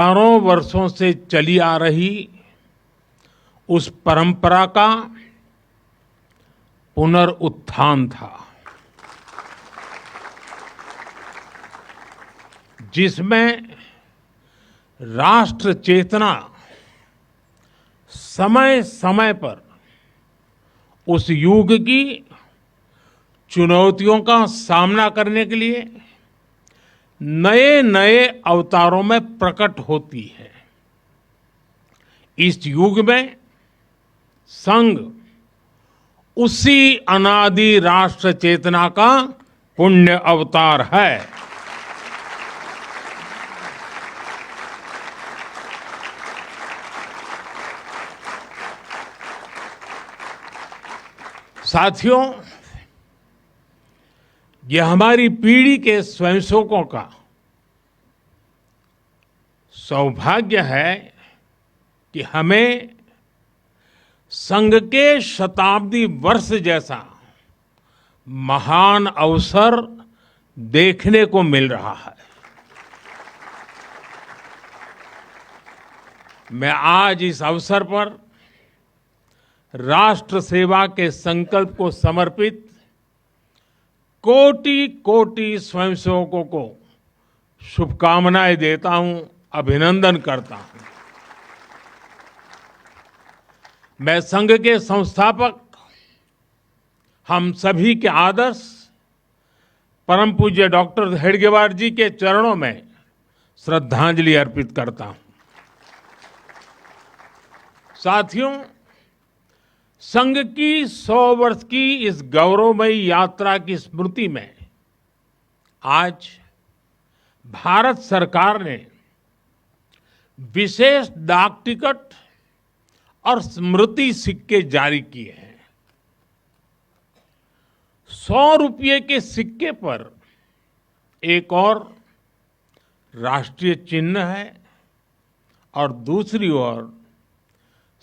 हजारों वर्षों से चली आ रही उस परंपरा का पुनरुत्थान था, जिसमें राष्ट्र चेतना समय समय पर उस युग की चुनौतियों का सामना करने के लिए नए नए अवतारों में प्रकट होती है। इस युग में संघ उसी अनादि राष्ट्र चेतना का पुण्य अवतार है। साथियों, यह हमारी पीढ़ी के स्वयंसेवकों का सौभाग्य है कि हमें संघ के शताब्दी वर्ष जैसा महान अवसर देखने को मिल रहा है। मैं आज इस अवसर पर राष्ट्र सेवा के संकल्प को समर्पित कोटि कोटि स्वयंसेवकों को शुभकामनाएं देता हूं, अभिनंदन करता हूं। मैं संघ के संस्थापक हम सभी के आदर्श परम पूज्य डॉक्टर हेडगेवार जी के चरणों में श्रद्धांजलि अर्पित करता हूं। साथियों, संघ की 100 वर्ष की इस गौरवमयी यात्रा की स्मृति में आज भारत सरकार ने विशेष डाक टिकट और स्मृति सिक्के जारी किए हैं। 100 रुपये के सिक्के पर एक और राष्ट्रीय चिन्ह है और दूसरी ओर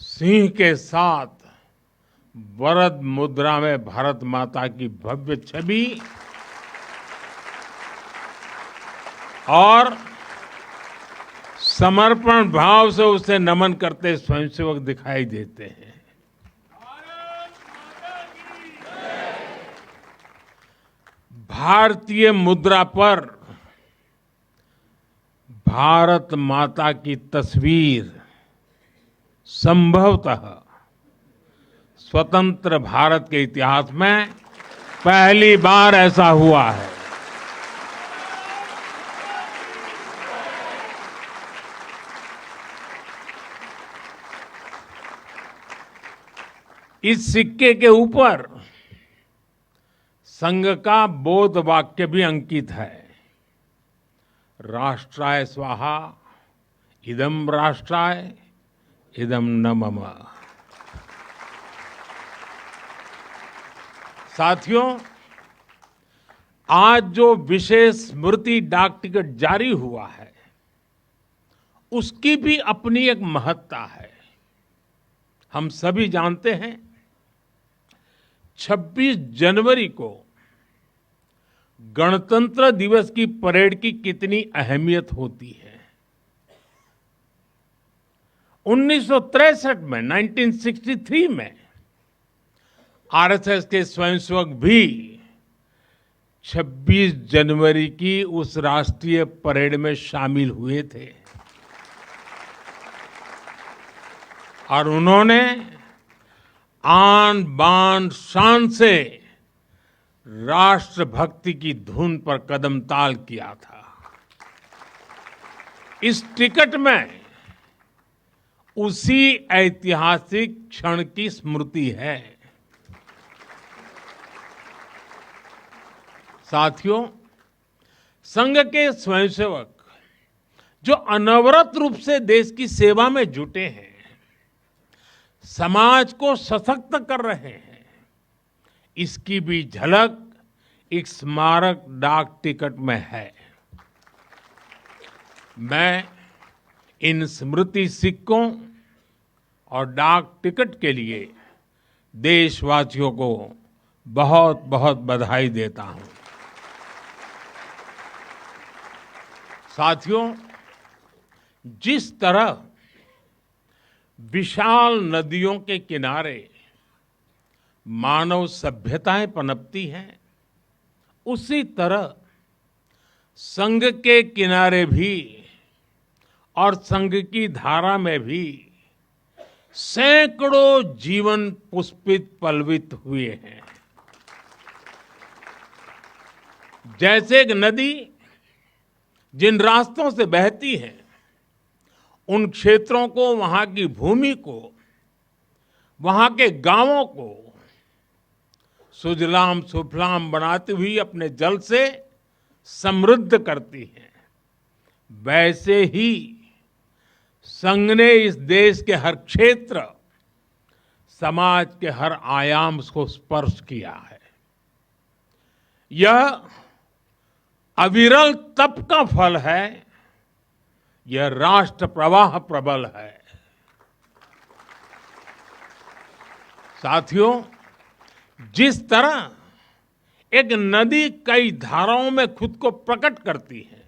सिंह के साथ वरद मुद्रा में भारत माता की भव्य छवि और समर्पण भाव से उसे नमन करते स्वयंसेवक दिखाई देते हैं। भारतीय मुद्रा पर भारत माता की तस्वीर संभवतः स्वतंत्र भारत के इतिहास में पहली बार ऐसा हुआ है। इस सिक्के के ऊपर संघ का बोध वाक्य भी अंकित है। राष्ट्राय स्वाहा इदम राष्ट्राय इदम न मम। साथियों, आज जो विशेष स्मृति डाक टिकट जारी हुआ है उसकी भी अपनी एक महत्ता है। हम सभी जानते हैं 26 जनवरी को गणतंत्र दिवस की परेड की कितनी अहमियत होती है। 1963 में 1963 में आरएसएस के स्वयंसेवक भी 26 जनवरी की उस राष्ट्रीय परेड में शामिल हुए थे और उन्होंने आन बान शान से राष्ट्रभक्ति की धुन पर कदम ताल किया था। इस टिकट में उसी ऐतिहासिक क्षण की स्मृति है। साथियों, संघ के स्वयंसेवक जो अनवरत रूप से देश की सेवा में जुटे हैं, समाज को सशक्त कर रहे हैं, इसकी भी झलक एक स्मारक डाक टिकट में है। मैं इन स्मृति सिक्कों और डाक टिकट के लिए देशवासियों को बहुत बहुत बधाई देता हूं। साथियों, जिस तरह विशाल नदियों के किनारे मानव सभ्यताएं पनपती हैं, उसी तरह संघ के किनारे भी और संघ की धारा में भी सैकड़ों जीवन पुष्पित पल्वित हुए हैं। जैसे एक नदी जिन रास्तों से बहती है, उन क्षेत्रों को, वहां की भूमि को, वहां के गांवों को सुजलाम सुफलाम बनाती हुई अपने जल से समृद्ध करती है, वैसे ही संघ ने इस देश के हर क्षेत्र, समाज के हर आयाम को स्पर्श किया है। यह अविरल तप का फल है, यह राष्ट्र प्रवाह प्रबल है। साथियों, जिस तरह एक नदी कई धाराओं में खुद को प्रकट करती है,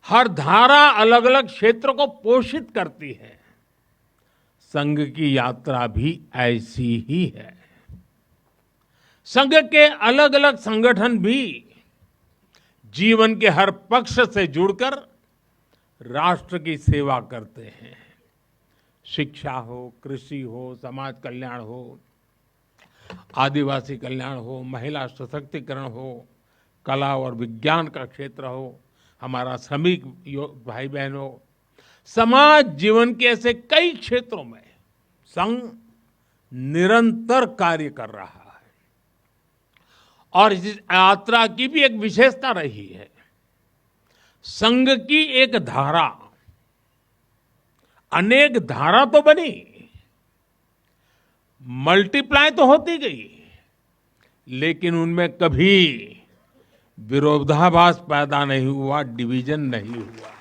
हर धारा अलग अलग क्षेत्र को पोषित करती है, संघ की यात्रा भी ऐसी ही है। संघ के अलग अलग संगठन भी जीवन के हर पक्ष से जुड़कर राष्ट्र की सेवा करते हैं। शिक्षा हो, कृषि हो, समाज कल्याण हो, आदिवासी कल्याण हो, महिला सशक्तिकरण हो, कला और विज्ञान का क्षेत्र हो, हमारा श्रमिक भाई बहन हो, समाज जीवन के ऐसे कई क्षेत्रों में संघ निरंतर कार्य कर रहा है। और इस यात्रा की भी एक विशेषता रही है। संघ की एक धारा अनेक धारा तो बनी, मल्टीप्लाई तो होती गई, लेकिन उनमें कभी विरोधाभास पैदा नहीं हुआ, डिवीजन नहीं हुआ,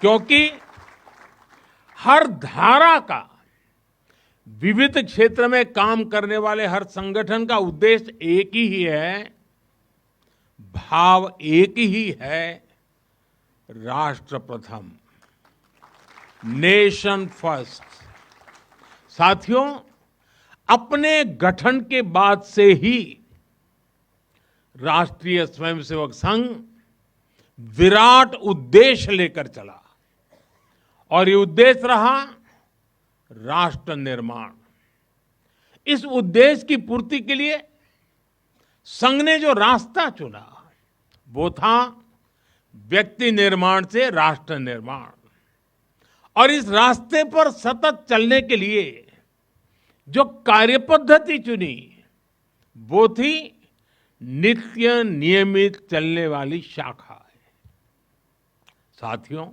क्योंकि हर धारा का, विविध क्षेत्र में काम करने वाले हर संगठन का उद्देश्य एक ही है, भाव एक ही है, राष्ट्र प्रथम, नेशन फर्स्ट। साथियों, अपने गठन के बाद से ही राष्ट्रीय स्वयंसेवक संघ विराट उद्देश्य लेकर चला, और ये उद्देश्य रहा राष्ट्र निर्माण। इस उद्देश्य की पूर्ति के लिए संघ ने जो रास्ता चुना, वो था व्यक्ति निर्माण से राष्ट्र निर्माण। और इस रास्ते पर सतत चलने के लिए जो कार्यपद्धति चुनी, वो थी नित्य नियमित चलने वाली शाखा। साथियों,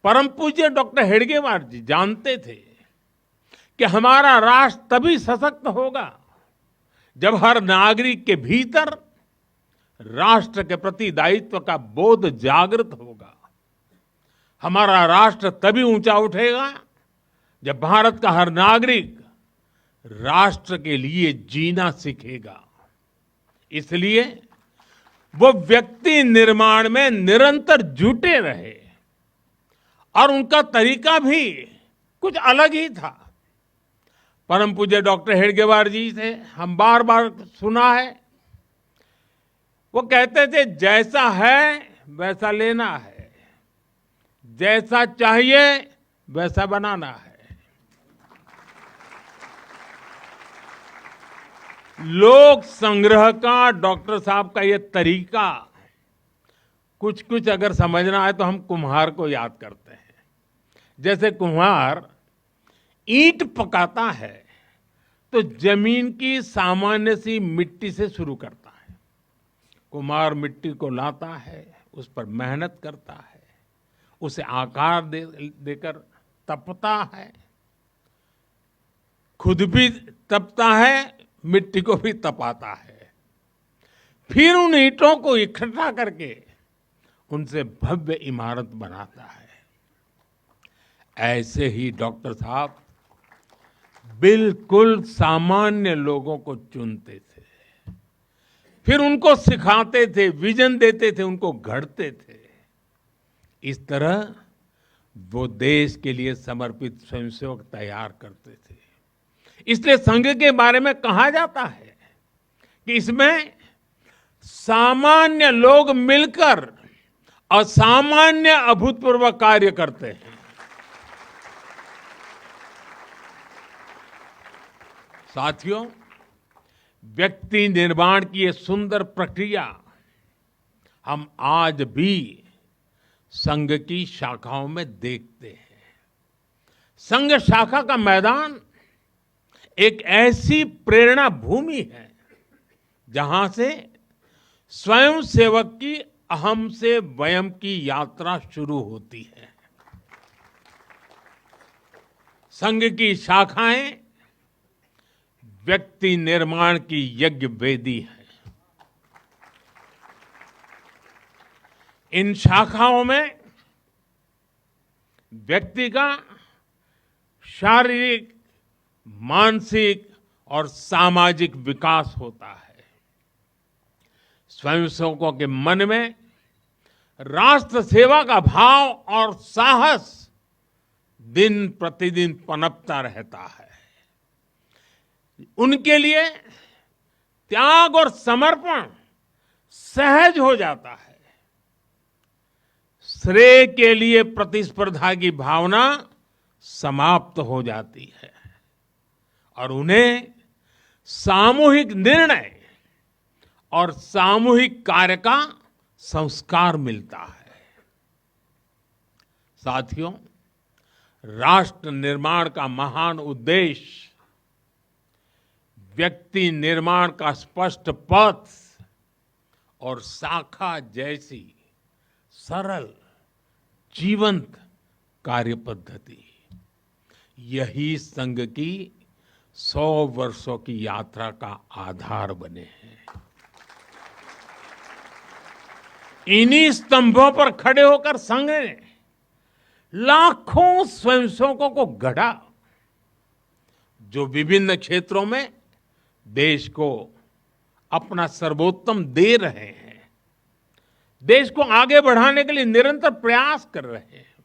परम पूज्य डॉक्टर हेडगेवार जी जानते थे कि हमारा राष्ट्र तभी सशक्त होगा जब हर नागरिक के भीतर राष्ट्र के प्रति दायित्व का बोध जागृत होगा। हमारा राष्ट्र तभी ऊंचा उठेगा जब भारत का हर नागरिक राष्ट्र के लिए जीना सीखेगा। इसलिए वो व्यक्ति निर्माण में निरंतर जुटे रहे, और उनका तरीका भी कुछ अलग ही था। परम पूज्य डॉक्टर हेडगेवार जी से हम बार बार सुना है, वो कहते थे जैसा है वैसा लेना है, जैसा चाहिए वैसा बनाना है। लोक संग्रह का डॉक्टर साहब का ये तरीका कुछ कुछ अगर समझना है तो हम कुम्हार को याद करते हैं। जैसे कुम्हार ईंट पकाता है तो जमीन की सामान्य सी मिट्टी से शुरू करता है। कुम्हार मिट्टी को लाता है, उस पर मेहनत करता है, उसे आकार देकर तपता है, खुद भी तपता है, मिट्टी को भी तपाता है, फिर उन ईंटों को इकट्ठा करके उनसे भव्य इमारत बनाता है। ऐसे ही डॉक्टर साहब बिल्कुल सामान्य लोगों को चुनते थे, फिर उनको सिखाते थे, विजन देते थे, उनको गढ़ते थे, इस तरह वो देश के लिए समर्पित स्वयंसेवक तैयार करते थे। इसलिए संघ के बारे में कहा जाता है कि इसमें सामान्य लोग मिलकर असामान्य अभूतपूर्व कार्य करते हैं। साथियों, व्यक्ति निर्माण की ये सुंदर प्रक्रिया हम आज भी संघ की शाखाओं में देखते हैं। संघ शाखा का मैदान एक ऐसी प्रेरणा भूमि है जहां से स्वयं सेवक की अहम से वयम की यात्रा शुरू होती है। संघ की शाखाएं व्यक्ति निर्माण की यज्ञ वेदी है। इन शाखाओं में व्यक्ति का शारीरिक, मानसिक और सामाजिक विकास होता है। स्वयंसेवकों के मन में राष्ट्र सेवा का भाव और साहस दिन प्रतिदिन पनपता रहता है। उनके लिए त्याग और समर्पण सहज हो जाता है। श्रेय के लिए प्रतिस्पर्धा की भावना समाप्त हो जाती है और उन्हें सामूहिक निर्णय और सामूहिक कार्य का संस्कार मिलता है। साथियों, राष्ट्र निर्माण का महान उद्देश्य व्यक्ति निर्माण का स्पष्ट पथ और शाखा जैसी सरल जीवंत कार्य पद्धति, यही संघ की 100 वर्षों की यात्रा का आधार बने हैं। इन्हीं स्तंभों पर खड़े होकर संघ ने लाखों स्वयंसेवकों को गढ़ा, जो विभिन्न क्षेत्रों में देश को अपना सर्वोत्तम दे रहे हैं, देश को आगे बढ़ाने के लिए निरंतर प्रयास कर रहे हैं।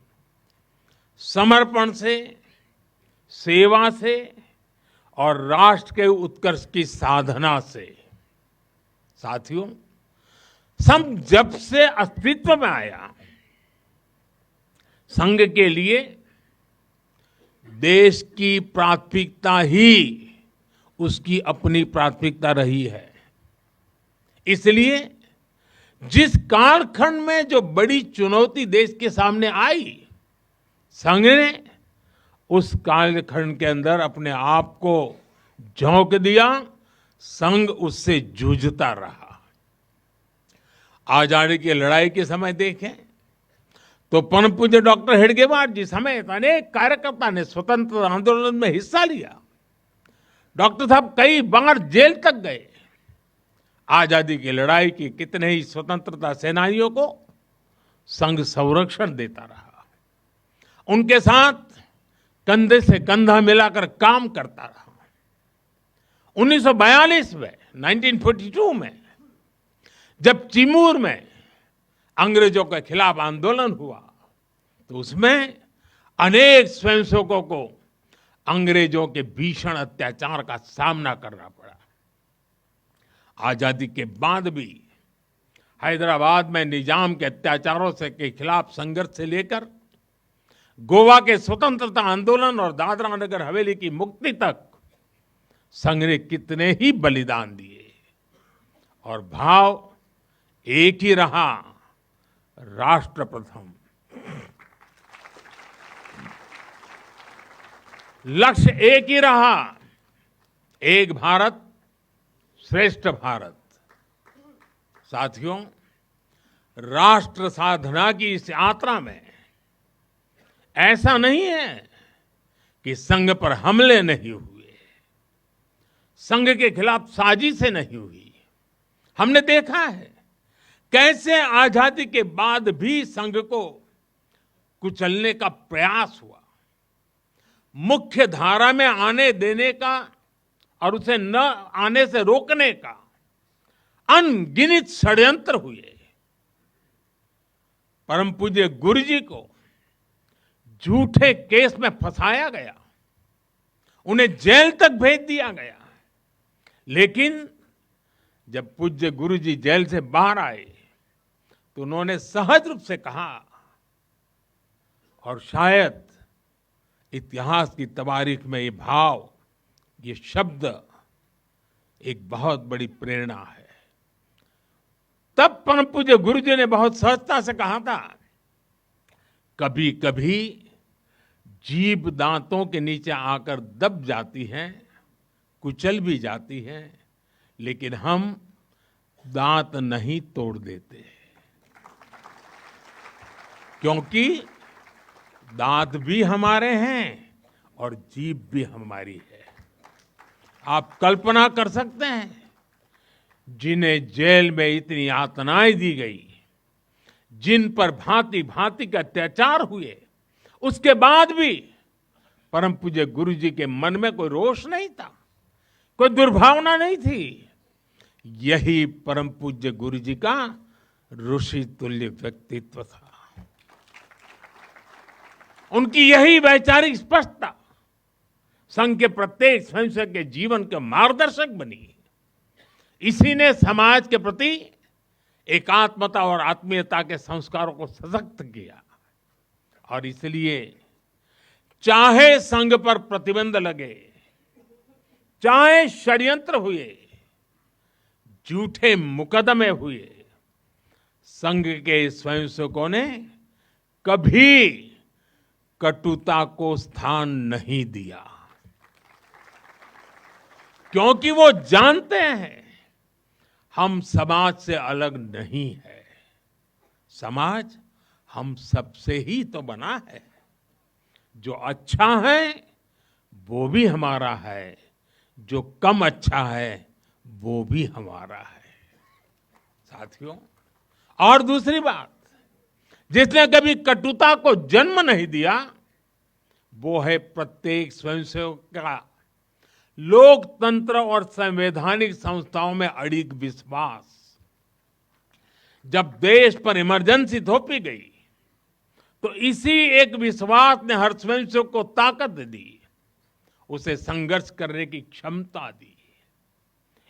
समर्पण से, सेवा से और राष्ट्र के उत्कर्ष की साधना से। साथियों, संघ जब से अस्तित्व में आया, संघ के लिए देश की प्राथमिकता ही उसकी अपनी प्राथमिकता रही है। इसलिए जिस कालखंड में जो बड़ी चुनौती देश के सामने आई, संघ ने उस कालखंड के अंदर अपने आप को झोंक दिया। संघ उससे जूझता रहा। आजादी की लड़ाई के समय देखें तो परम पूज्य डॉक्टर हेडगेवार जी समेत अनेक कार्यकर्ता ने स्वतंत्रता आंदोलन में हिस्सा लिया। डॉक्टर साहब कई बार जेल तक गए। आजादी की लड़ाई की कितने ही स्वतंत्रता सेनानियों को संघ संरक्षण देता रहा, उनके साथ कंधे से कंधा मिलाकर काम करता रहा। 1942 में 1942 में जब चिमूर में अंग्रेजों के खिलाफ आंदोलन हुआ तो उसमें अनेक स्वयंसेवकों को अंग्रेजों के भीषण अत्याचार का सामना करना पड़ा। आजादी के बाद भी हैदराबाद में निजाम के अत्याचारों से के खिलाफ संघर्ष से लेकर गोवा के स्वतंत्रता आंदोलन और दादरा नगर हवेली की मुक्ति तक संघ ने कितने ही बलिदान दिए और भाव एक ही रहा, राष्ट्र प्रथम। लक्ष्य एक ही रहा, एक भारत श्रेष्ठ भारत। साथियों, राष्ट्र साधना की इस यात्रा में ऐसा नहीं है कि संघ पर हमले नहीं हुए, संघ के खिलाफ साजिशें नहीं हुई। हमने देखा है कैसे आजादी के बाद भी संघ को कुचलने का प्रयास हुआ, मुख्य धारा में आने देने का और उसे न आने से रोकने का अनगिनत षड्यंत्र हुए। परम पूज्य गुरु जी को झूठे केस में फंसाया गया, उन्हें जेल तक भेज दिया गया। लेकिन जब पूज्य गुरु जी जेल से बाहर आए तो उन्होंने सहज रूप से कहा, और शायद इतिहास की तवारीख में ये भाव, ये शब्द एक बहुत बड़ी प्रेरणा है। तब परम पूज्य गुरु जी ने बहुत सहजता से कहा था, कभी कभी जीभ दांतों के नीचे आकर दब जाती है, कुचल भी जाती है, लेकिन हम दांत नहीं तोड़ देते, क्योंकि दांत भी हमारे हैं और जीभ भी हमारी है। आप कल्पना कर सकते हैं, जिन्हें जेल में इतनी यातनाएं दी गई, जिन पर भांति भांति के अत्याचार हुए, उसके बाद भी परम पूज्य गुरु जी के मन में कोई रोष नहीं था, कोई दुर्भावना नहीं थी। यही परम पूज्य गुरु जी का ऋषि तुल्य व्यक्तित्व था। उनकी यही वैचारिक स्पष्टता संघ के प्रत्येक स्वयंसेवक के जीवन के मार्गदर्शक बनी। इसी ने समाज के प्रति एकात्मता और आत्मीयता के संस्कारों को सशक्त किया। और इसलिए चाहे संघ पर प्रतिबंध लगे, चाहे षड्यंत्र हुए, झूठे मुकदमे हुए, संघ के स्वयंसेवकों ने कभी कटुता को स्थान नहीं दिया, क्योंकि वो जानते हैं हम समाज से अलग नहीं है। समाज हम सबसे ही तो बना है। जो अच्छा है वो भी हमारा है, जो कम अच्छा है वो भी हमारा है। साथियों, और दूसरी बात, जिसने कभी कटुता को जन्म नहीं दिया, वो है प्रत्येक स्वयंसेवक का लोकतंत्र और संवैधानिक संस्थाओं में अडिग विश्वास। जब देश पर इमरजेंसी थोपी गई तो इसी एक विश्वास ने हर स्वयंसेवक को ताकत दी, उसे संघर्ष करने की क्षमता दी।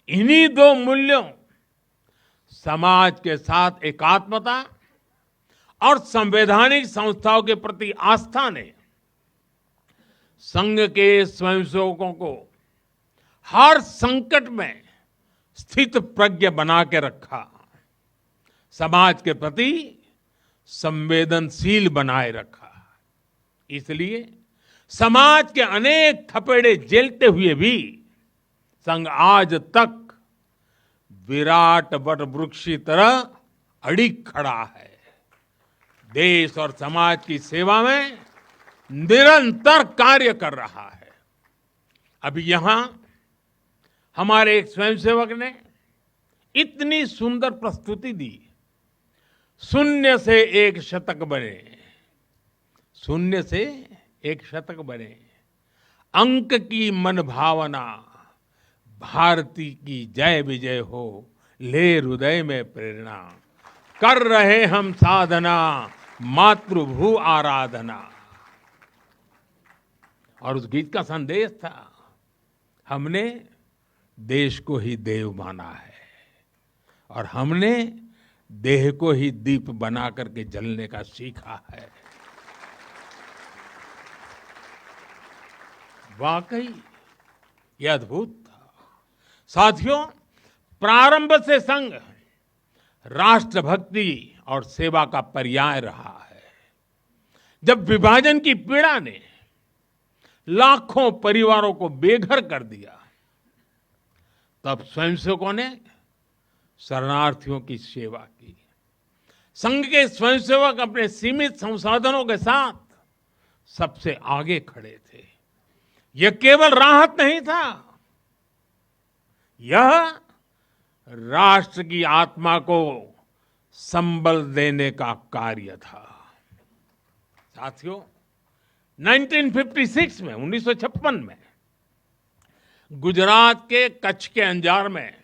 इन्हीं दो मूल्यों, समाज के साथ एकात्मता और संवैधानिक संस्थाओं के प्रति आस्था ने संघ के स्वयंसेवकों को हर संकट में स्थित प्रज्ञ बना के रखा, समाज के प्रति संवेदनशील बनाए रखा। इसलिए समाज के अनेक थपेड़े झेलते हुए भी संघ आज तक विराट वट वृक्ष की तरह अडिग खड़ा है। देश और समाज की सेवा में निरंतर कार्य कर रहा है। अभी यहां हमारे एक स्वयंसेवक ने इतनी सुंदर प्रस्तुति दी, शून्य से एक शतक बने, शून्य से एक शतक बने, अंक की मन भावना, भारती की जय विजय हो, ले हृदय में प्रेरणा, कर रहे हम साधना, मातृभू आराधना। और उस गीत का संदेश था, हमने देश को ही देव माना है और हमने देह को ही दीप बना करके जलने का सीखा है। वाकई यह अद्भुत था। साथियों, प्रारंभ से संघ राष्ट्रभक्ति और सेवा का पर्याय रहा है। जब विभाजन की पीड़ा ने लाखों परिवारों को बेघर कर दिया, तब स्वयंसेवकों ने शरणार्थियों की सेवा की। संघ के स्वयंसेवक अपने सीमित संसाधनों के साथ सबसे आगे खड़े थे। यह केवल राहत नहीं था, यह राष्ट्र की आत्मा को संबल देने का कार्य था। साथियों, 1956 में 1956 में गुजरात के कच्छ के अंजार में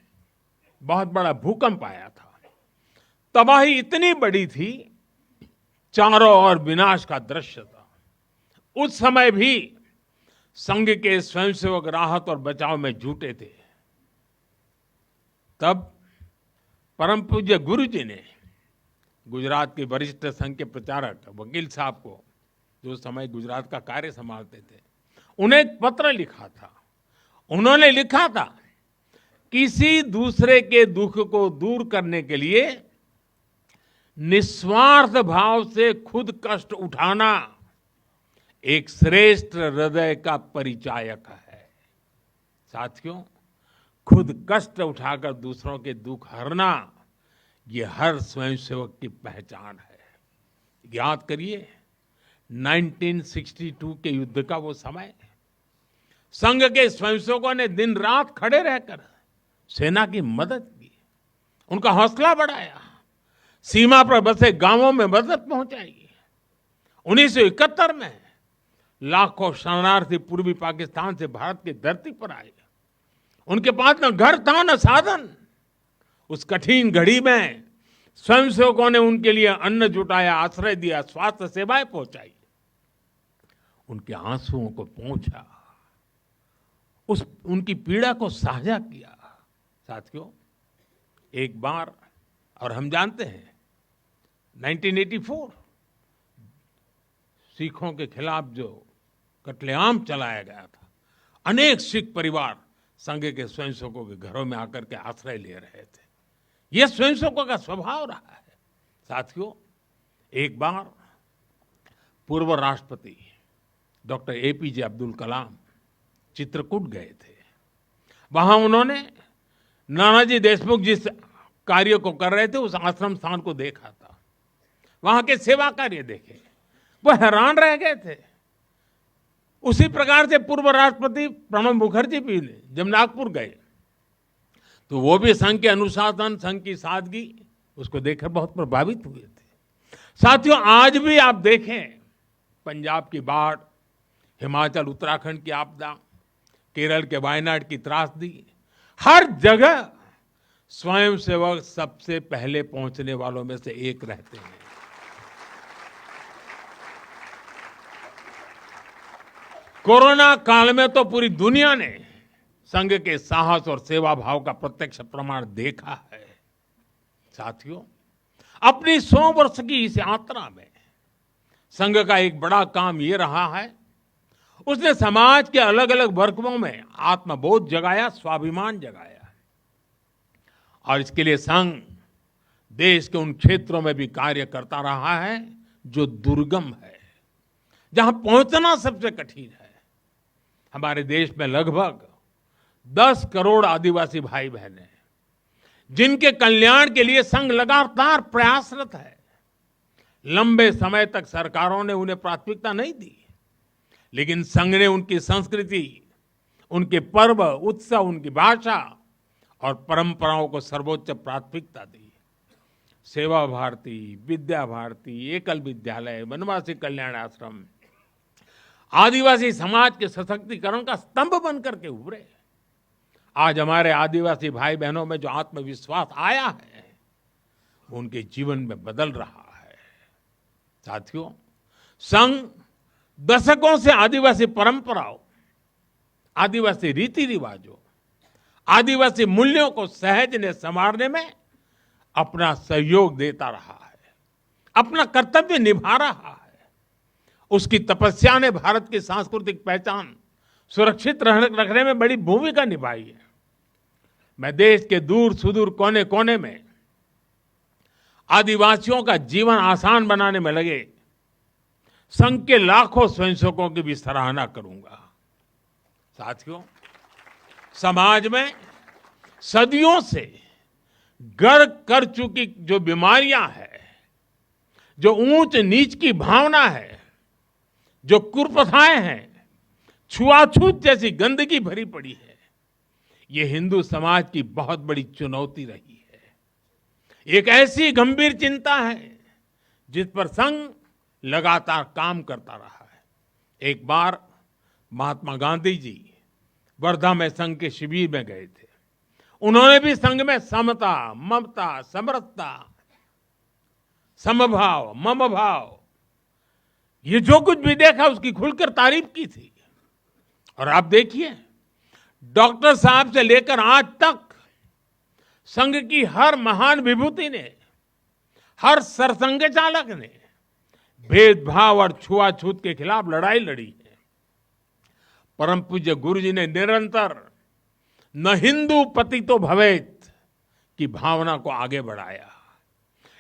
बहुत बड़ा भूकंप आया था। तबाही इतनी बड़ी थी चारों ओर विनाश का दृश्य था। उस समय भी संघ के स्वयंसेवक राहत और बचाव में जुटे थे। तब परम पूज्य गुरु जी ने गुजरात के वरिष्ठ संघ के प्रचारक वकील साहब को, जो समय गुजरात का कार्य संभालते थे, उन्हें एक पत्र लिखा था। उन्होंने लिखा था, किसी दूसरे के दुख को दूर करने के लिए निस्वार्थ भाव से खुद कष्ट उठाना एक श्रेष्ठ हृदय का परिचायक है। साथियों, खुद कष्ट उठाकर दूसरों के दुख हरना, ये हर स्वयंसेवक की पहचान है। याद करिए 1962 के युद्ध का वो समय, संघ के स्वयंसेवकों ने दिन रात खड़े रहकर सेना की मदद की, उनका हौसला बढ़ाया, सीमा पर बसे गांवों में मदद पहुंचाई। 1971 में लाखों शरणार्थी पूर्वी पाकिस्तान से भारत की धरती पर आए। उनके पास न घर था न साधन। उस कठिन घड़ी में स्वयंसेवकों ने उनके लिए अन्न जुटाया, आश्रय दिया, स्वास्थ्य सेवाएं पहुंचाई, उनके आंसुओं को पहुंचा, उनकी पीड़ा को साझा किया। साथियों, एक बार, और हम जानते हैं 1984 सिखों के खिलाफ जो कत्लेआम चलाया गया था, अनेक सिख परिवार संघ के स्वयंसेवकों के घरों में आकर के आश्रय ले रहे थे। यह स्वयंसेवकों का स्वभाव रहा है। साथियों, एक बार पूर्व राष्ट्रपति डॉक्टर एपीजे अब्दुल कलाम चित्रकूट गए थे। वहां उन्होंने नानाजी देशमुख जिस कार्य को कर रहे थे उस आश्रम स्थान को देखा था, वहां के सेवा कार्य देखे, वो हैरान रह गए थे। उसी प्रकार से पूर्व राष्ट्रपति प्रणब मुखर्जी भी जब नागपुर गए तो वो भी संघ के अनुशासन, संघ की सादगी, उसको देखकर बहुत प्रभावित हुए थे। साथियों, आज भी आप देखें, पंजाब की बाढ़, हिमाचल उत्तराखंड की आपदा, केरल के वायनाड की त्रासदी, हर जगह स्वयंसेवक सबसे पहले पहुंचने वालों में से एक रहते हैं। कोरोना काल में तो पूरी दुनिया ने संघ के साहस और सेवा भाव का प्रत्यक्ष प्रमाण देखा है। साथियों, अपनी 100 वर्ष की इस यात्रा में संघ का एक बड़ा काम ये रहा है, उसने समाज के अलग अलग वर्गों में आत्मबोध जगाया, स्वाभिमान जगाया। और इसके लिए संघ देश के उन क्षेत्रों में भी कार्य करता रहा है जो दुर्गम है, जहां पहुंचना सबसे कठिन है। हमारे देश में लगभग 10 करोड़ आदिवासी भाई बहन हैं, जिनके कल्याण के लिए संघ लगातार प्रयासरत है। लंबे समय तक सरकारों ने उन्हें प्राथमिकता नहीं दी, लेकिन संघ ने उनकी संस्कृति, उनके पर्व, उत्सव, उनकी भाषा और परंपराओं को सर्वोच्च प्राथमिकता दी। सेवा भारती, विद्या भारती, एकल विद्यालय, वनवासी कल्याण आश्रम आदिवासी समाज के सशक्तिकरण का स्तंभ बनकर के उभरे। आज हमारे आदिवासी भाई बहनों में जो आत्मविश्वास आया है, वो उनके जीवन में बदल रहा है। साथियों, संघ दशकों से आदिवासी परंपराओं, आदिवासी रीति रिवाजों, आदिवासी मूल्यों को सहजने संवारने में अपना सहयोग देता रहा है, अपना कर्तव्य निभा रहा है। उसकी तपस्या ने भारत की सांस्कृतिक पहचान सुरक्षित रखने में बड़ी भूमिका निभाई है। मैं देश के दूर सुदूर कोने कोने में आदिवासियों का जीवन आसान बनाने में लगे संघ के लाखों स्वयंसेवकों की भी सराहना करूंगा। साथियों, समाज में सदियों से गर्क कर चुकी जो बीमारियां हैं, जो ऊंच नीच की भावना है, जो कुप्रथाएं हैं, छुआछूत जैसी गंदगी भरी पड़ी है, ये हिंदू समाज की बहुत बड़ी चुनौती रही है। एक ऐसी गंभीर चिंता है जिस पर संघ लगातार काम करता रहा है। एक बार महात्मा गांधी जी वर्धा में संघ के शिविर में गए थे। उन्होंने भी संघ में समता, ममता, समरसता, समभाव, मम भाव ये जो कुछ भी देखा उसकी खुलकर तारीफ की थी। और आप देखिए, डॉक्टर साहब से लेकर आज तक संघ की हर महान विभूति ने, हर सरसंघ चालक ने भेदभाव और छुआछूत के खिलाफ लड़ाई लड़ी है। परम पूज्य गुरु जी ने निरंतर न हिंदू पतितो भवेत की भावना को आगे बढ़ाया।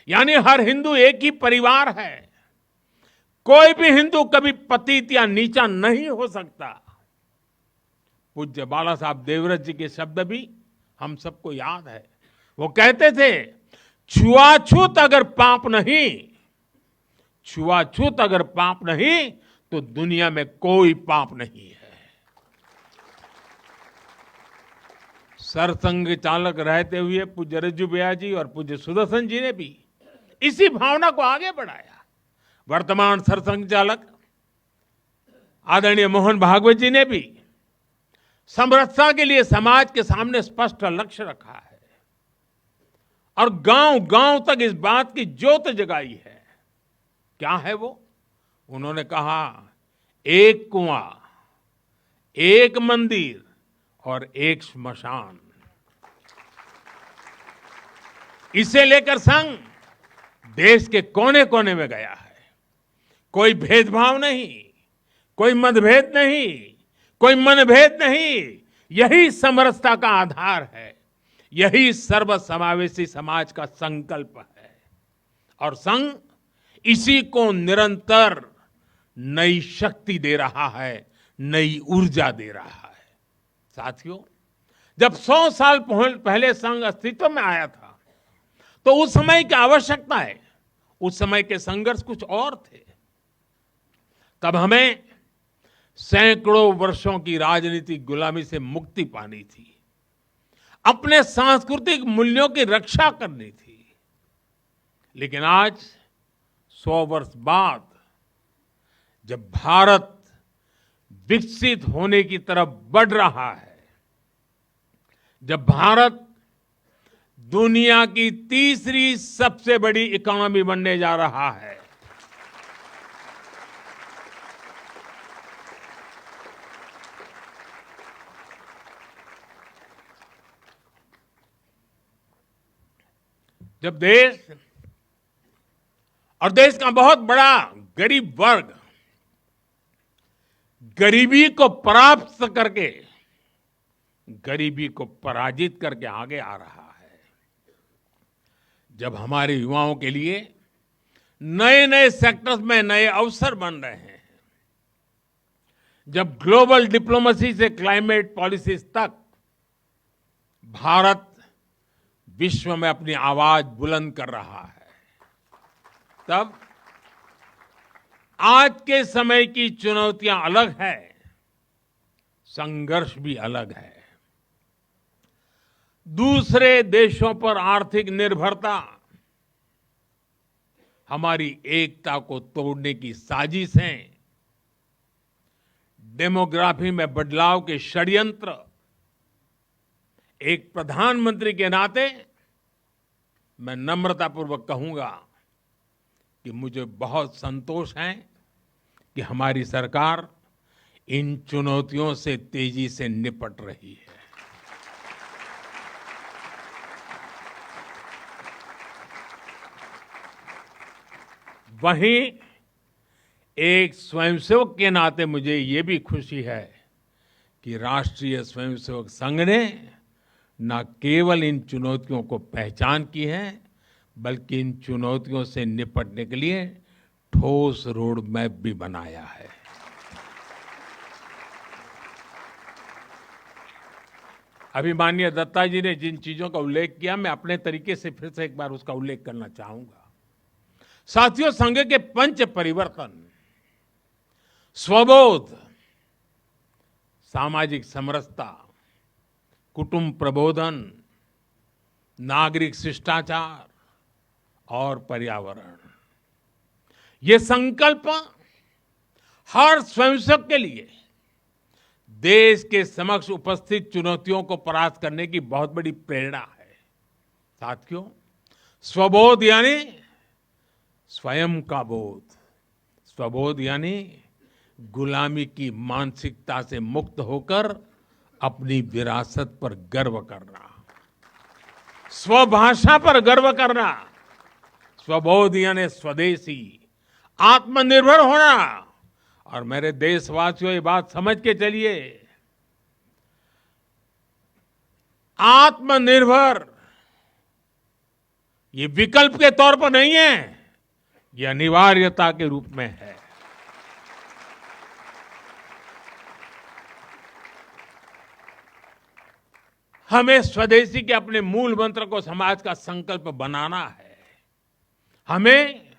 यानी हर हिंदू एक ही परिवार है, कोई भी हिंदू कभी पतित या नीचा नहीं हो सकता। पूज्य बाला साहब देवव्रत जी के शब्द भी हम सबको याद है। वो कहते थे, छुआछूत अगर पाप नहीं, छुआछूत अगर पाप नहीं तो दुनिया में कोई पाप नहीं है। सरसंघ चालक रहते हुए पूज्य रज्जू भैया जी और पूज्य सुदर्शन जी ने भी इसी भावना को आगे बढ़ाया। वर्तमान सरसंघ चालक आदरणीय मोहन भागवत जी ने भी समरसता के लिए समाज के सामने स्पष्ट लक्ष्य रखा है और गांव गांव तक इस बात की ज्योत जगाई है। क्या है वो? उन्होंने कहा, एक कुआं, एक मंदिर और एक श्मशान। इसे लेकर संघ देश के कोने कोने में गया है। कोई भेदभाव नहीं, कोई मतभेद नहीं, कोई मनभेद नहीं। यही समरसता का आधार है, यही सर्वसमावेशी समाज का संकल्प है। और संघ इसी को निरंतर नई शक्ति दे रहा है, नई ऊर्जा दे रहा है। साथियों, जब 100 साल पहले संघ अस्तित्व में आया था तो उस समय की आवश्यकताएं, उस समय के संघर्ष कुछ और थे। तब हमें सैकड़ों वर्षों की राजनीतिक गुलामी से मुक्ति पानी थी, अपने सांस्कृतिक मूल्यों की रक्षा करनी थी। लेकिन आज 100 वर्ष बाद जब भारत विकसित होने की तरफ बढ़ रहा है, जब भारत दुनिया की तीसरी सबसे बड़ी इकोनॉमी बनने जा रहा है, जब देश और देश का बहुत बड़ा गरीब वर्ग गरीबी को परास्त करके, गरीबी को पराजित करके आगे आ रहा है, जब हमारे युवाओं के लिए नए नए सेक्टर्स में नए अवसर बन रहे हैं, जब ग्लोबल डिप्लोमेसी से क्लाइमेट पॉलिसीज तक भारत विश्व में अपनी आवाज बुलंद कर रहा है, तब आज के समय की चुनौतियां अलग है, संघर्ष भी अलग है। दूसरे देशों पर आर्थिक निर्भरता हमारी एकता को तोड़ने की साजिश है। डेमोग्राफी में बदलाव के षड्यंत्र। एक प्रधानमंत्री के नाते मैं नम्रतापूर्वक कहूंगा कि मुझे बहुत संतोष है कि हमारी सरकार इन चुनौतियों से तेजी से निपट रही है। वहीं एक स्वयंसेवक के नाते मुझे ये भी खुशी है कि राष्ट्रीय स्वयंसेवक संघ ने न केवल इन चुनौतियों को पहचान की है, बल्कि इन चुनौतियों से निपटने के लिए ठोस रोड मैप भी बनाया है। अभी माननीय दत्ता जी ने जिन चीजों का उल्लेख किया, मैं अपने तरीके से फिर से एक बार उसका उल्लेख करना चाहूंगा। साथियों, संघ के पंच परिवर्तन, स्वबोध, सामाजिक समरसता, कुटुंब प्रबोधन, नागरिक शिष्टाचार और पर्यावरण, ये संकल्प हर स्वयंसेवक के लिए देश के समक्ष उपस्थित चुनौतियों को परास्त करने की बहुत बड़ी प्रेरणा है। साथियों, स्वबोध यानी स्वयं का बोध, स्वबोध यानी गुलामी की मानसिकता से मुक्त होकर अपनी विरासत पर गर्व करना, स्वभाषा पर गर्व करना। स्वबोध यानी स्वदेशी, आत्मनिर्भर होना। और मेरे देशवासियों, ये बात समझ के चलिए, आत्मनिर्भर ये विकल्प के तौर पर नहीं है, ये अनिवार्यता के रूप में है। हमें स्वदेशी के अपने मूल मंत्र को समाज का संकल्प बनाना है। हमें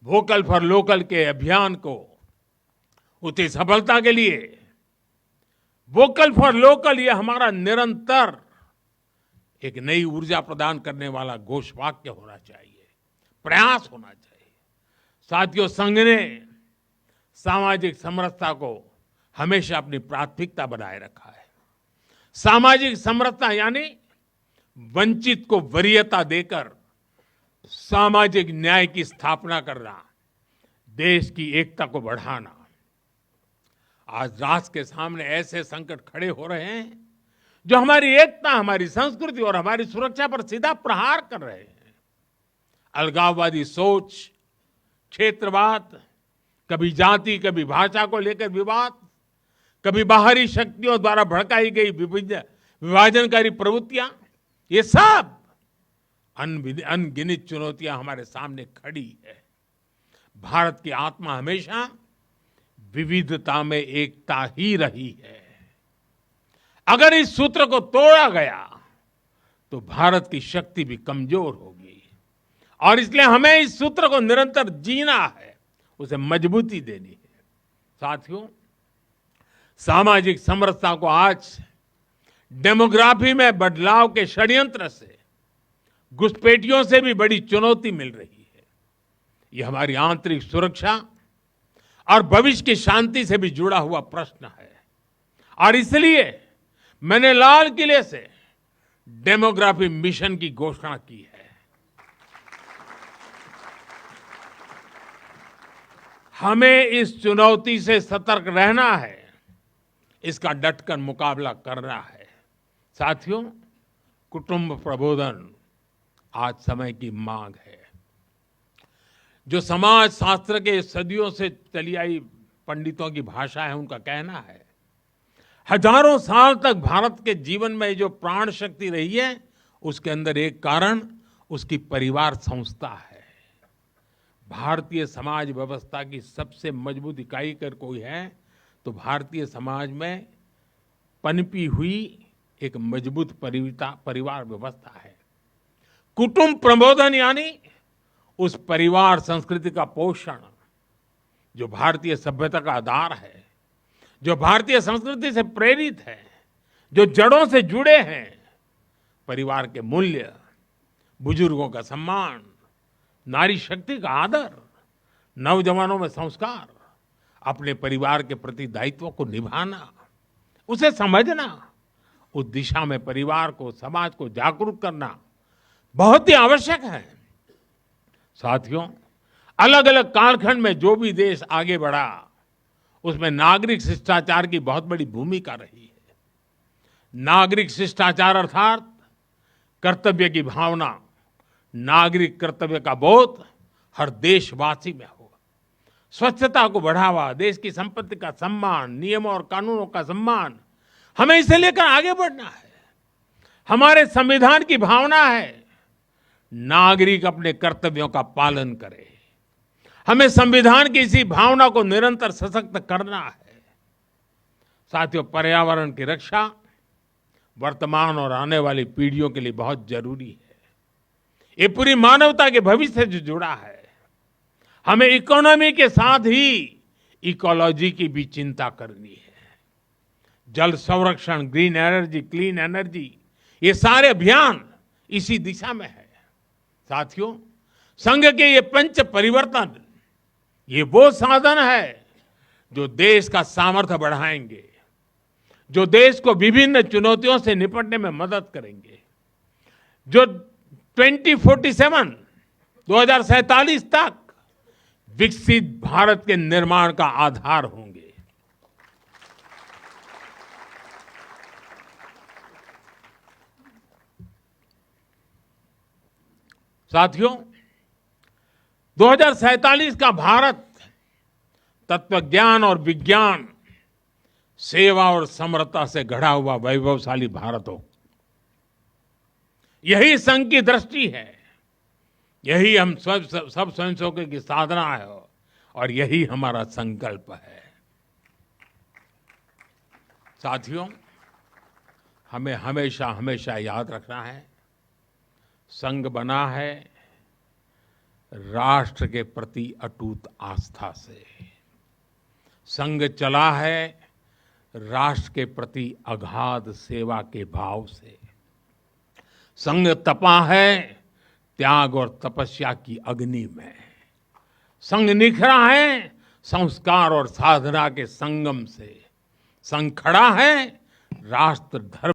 वोकल फॉर लोकल के अभियान को उसकी सफलता के लिए वोकल फॉर लोकल ये हमारा निरंतर एक नई ऊर्जा प्रदान करने वाला घोषवाक्य होना चाहिए, प्रयास होना चाहिए। साथियों, संघ ने सामाजिक समरसता को हमेशा अपनी प्राथमिकता बनाए रखा है। सामाजिक समरसता यानी वंचित को वरीयता देकर सामाजिक न्याय की स्थापना करना, देश की एकता को बढ़ाना। आज राष्ट्र के सामने ऐसे संकट खड़े हो रहे हैं जो हमारी एकता, हमारी संस्कृति और हमारी सुरक्षा पर सीधा प्रहार कर रहे हैं। अलगाववादी सोच, क्षेत्रवाद, कभी जाति, कभी भाषा को लेकर विवाद, कभी बाहरी शक्तियों द्वारा भड़काई गई विभाजनकारी प्रवृत्तियां, ये सब अनगिनत चुनौतियां हमारे सामने खड़ी है। भारत की आत्मा हमेशा विविधता में एकता ही रही है। अगर इस सूत्र को तोड़ा गया तो भारत की शक्ति भी कमजोर होगी और इसलिए हमें इस सूत्र को निरंतर जीना है, उसे मजबूती देनी है। साथियों, सामाजिक समरसता को आज डेमोग्राफी में बदलाव के षड्यंत्र से, घुसपैठियों से भी बड़ी चुनौती मिल रही है। यह हमारी आंतरिक सुरक्षा और भविष्य की शांति से भी जुड़ा हुआ प्रश्न है और इसलिए मैंने लाल किले से डेमोग्राफी मिशन की घोषणा की है। हमें इस चुनौती से सतर्क रहना है, इसका डटकर मुकाबला करना है। साथियों, कुटुंब प्रबोधन आज समय की मांग है। जो समाज शास्त्र के सदियों से चली आई पंडितों की भाषा है, उनका कहना है, हजारों साल तक भारत के जीवन में जो प्राण शक्ति रही है, उसके अंदर एक कारण उसकी परिवार संस्था है। भारतीय समाज व्यवस्था की सबसे मजबूत इकाई अगर कोई है तो भारतीय समाज में पनपी हुई एक मजबूत परिवार व्यवस्था है। कुटुंब प्रबोधन यानी उस परिवार संस्कृति का पोषण जो भारतीय सभ्यता का आधार है, जो भारतीय संस्कृति से प्रेरित है, जो जड़ों से जुड़े हैं। परिवार के मूल्य, बुजुर्गों का सम्मान, नारी शक्ति का आदर, नौजवानों में संस्कार, अपने परिवार के प्रति दायित्व को निभाना, उसे समझना, उस दिशा में परिवार को, समाज को जागरूक करना बहुत ही आवश्यक है। साथियों, अलग अलग कालखंड में जो भी देश आगे बढ़ा, उसमें नागरिक शिष्टाचार की बहुत बड़ी भूमिका रही है। नागरिक शिष्टाचार अर्थात कर्तव्य की भावना, नागरिक कर्तव्य का बोध हर देशवासी में हो। स्वच्छता को बढ़ावा, देश की संपत्ति का सम्मान, नियमों और कानूनों का सम्मान, हमें इसे लेकर आगे बढ़ना है। हमारे संविधान की भावना है नागरिक अपने कर्तव्यों का पालन करे। हमें संविधान की इसी भावना को निरंतर सशक्त करना है। साथियों, पर्यावरण की रक्षा वर्तमान और आने वाली पीढ़ियों के लिए बहुत जरूरी है। ये पूरी मानवता के भविष्य से जुड़ा है। हमें इकोनॉमी के साथ ही इकोलॉजी की भी चिंता करनी है। जल संरक्षण, ग्रीन एनर्जी, क्लीन एनर्जी, ये सारे अभियान इसी दिशा में है। साथियों, संघ के ये पंच परिवर्तन, ये वो साधन है जो देश का सामर्थ्य बढ़ाएंगे, जो देश को विभिन्न चुनौतियों से निपटने में मदद करेंगे, जो 2047 तक विकसित भारत के निर्माण का आधार होंगे। साथियों, 2047 का भारत तत्वज्ञान और विज्ञान, सेवा और समरसता से गढ़ा हुआ वैभवशाली भारत हो। यही संघ की दृष्टि है, यही हम सब स्वयंसेवकों की साधना है और यही हमारा संकल्प है। साथियों, हमें हमेशा हमेशा याद रखना है, संघ बना है राष्ट्र के प्रति अटूट आस्था से, संघ चला है राष्ट्र के प्रति अगाध सेवा के भाव से, संघ तपा है त्याग और तपस्या की अग्नि में, संघ निखरा है संस्कार और साधना के संगम से, संघ खड़ा है राष्ट्र धर्म